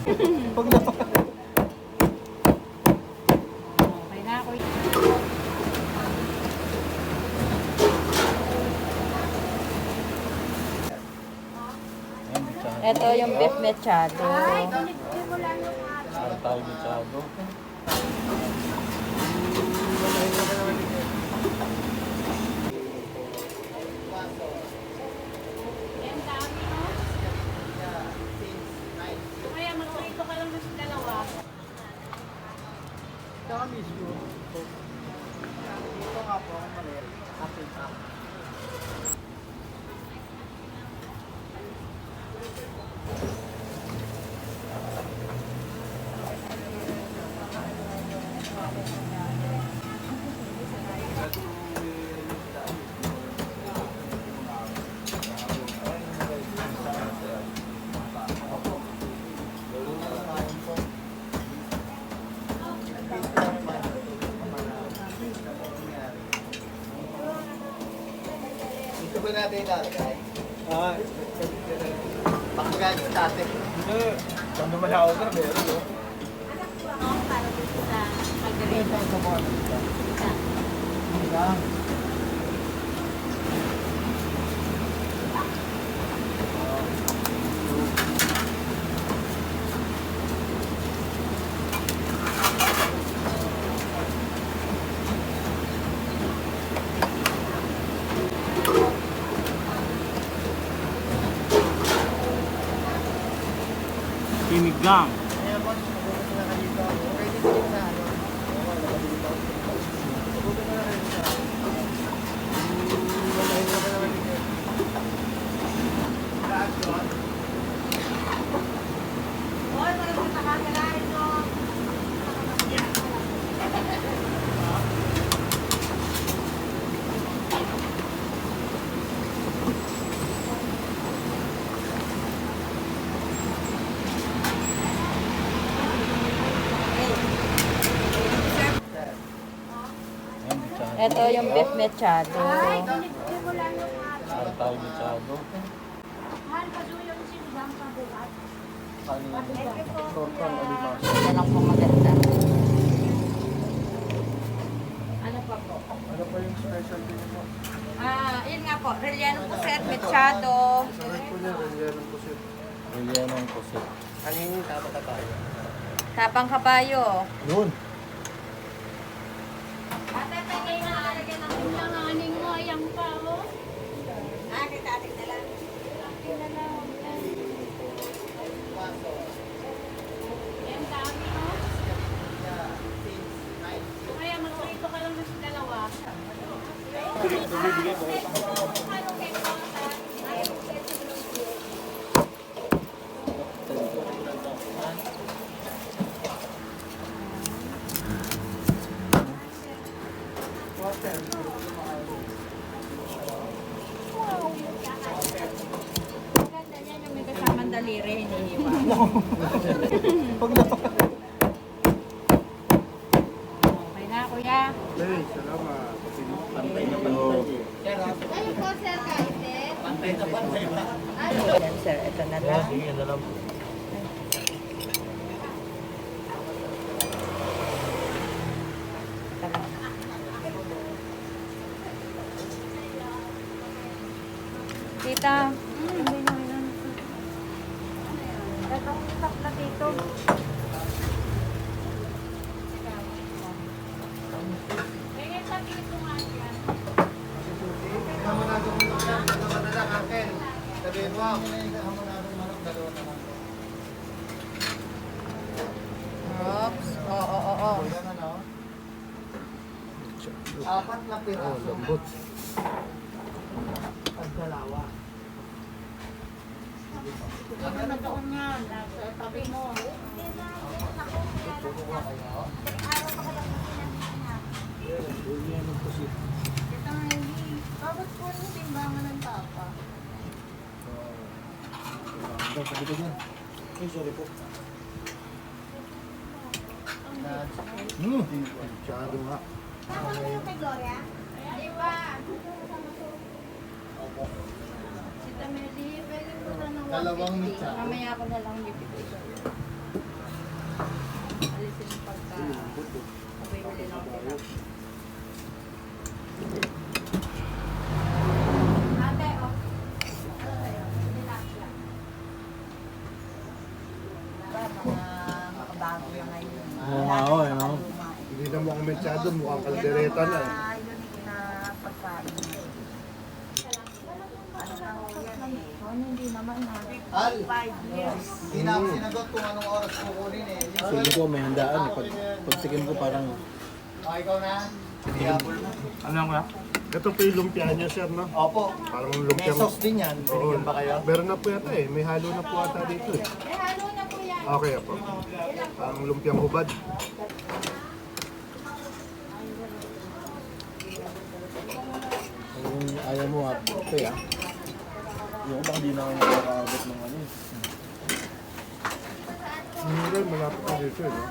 Pag na. Okay na ako. Ito yung beef mechado. Saan tayo masyado? Kaya magprito ka lang sa dalawa. Saka mismo. Dito nga po ang maliit. Akin pa. Ito ba natin ilalagay? Pakagay sa dati. Hindi. Saan naman ako ka? Meron no? Para dito sa pagdalito. Hindi lang. Sinigang. Kaya boss, mabukas na ka dito. Pwede din na ano. Mabukas na ka dito. Malayo na naman dito. Hoy, marami pa kakalain mo. Ito yung beef mechado. Saan tayo masyado? Total alimas. Yan lang po maganda. Ano pa po? Ano pa yung specialty nito? Yun nga po, relleno po sir, mechado. Sarap po niya, relyanong pusit. Relyanong pusit. Ano yung tama ka tayo? Tapang kabayo. Yun. Ate, pwede na nalagyan ng langaning mo, ayan pa, oh. Kita-atik na lang. Atik na lang. Yan dami, oh. Kaya magprito ka lang sa dalawa. Maganda niyan yung may kasamang daliri, hinihiwa. Pag na. Okay na, kuya. Hey, salamat. Pantay na pantay. Ano po, sir, kahit Pantay na pantay ba? Yan, sir, ito na lang. Sige, yan na lang. Tita. Hindi na, yan. Itong itak na dito. Ganyan sa dito nga yan. Hamonadong manok yan. Dalawa na lang, Uncle. Sabihin mo. Hamonadong manok, dalawa na lang. Oops. Oo. Yan ano? Apat na piraso. Lambot. Pagdalawa. Ano na doon yan? Nasa tabi mo. Kukuha kayo. Relyanong pusit. Ito nga hindi. Bakit po yung timbangan ng tapa? Hanggang sa likod yan. Ay, sorry po. Masyado nga. Tama mo yung kay Gloria? Di ba? Opo. Si Tameli, pwede po na ng 150. Dalawang mechado. Mamaya ako na lang bibigay. pagka bumibili ng tira. Ate, oh. Ano tayo? Tilapia. Mga makabago na ngayon. Oo, ano? Hindi na mukhang mensyado, mukhang kaldereta na. Unique na pagkain. Ano na ho yan eh? Hindi naman na. Al, 5 years. hindi na ako sinagot kung anong oras kukunin eh. Feeling ko may handaan eh. Pagtikim ko parang... Oh, ikaw na? Diabol na. Ano lang kaya? Ito po yung lumpia niya, sir, no? Opo. Parang May lumpia. sauce din yan. Binigyan ba kayo? Meron na po yata eh. May halo na po ata dito eh. Eh, halo na po yan. Okay po. Parang lumpiang hubad. Yung ayaw mo nga, ito ah. Yung bang di na ako nakakaabot ng ano eh. Hindi, malapit na dito eh, no?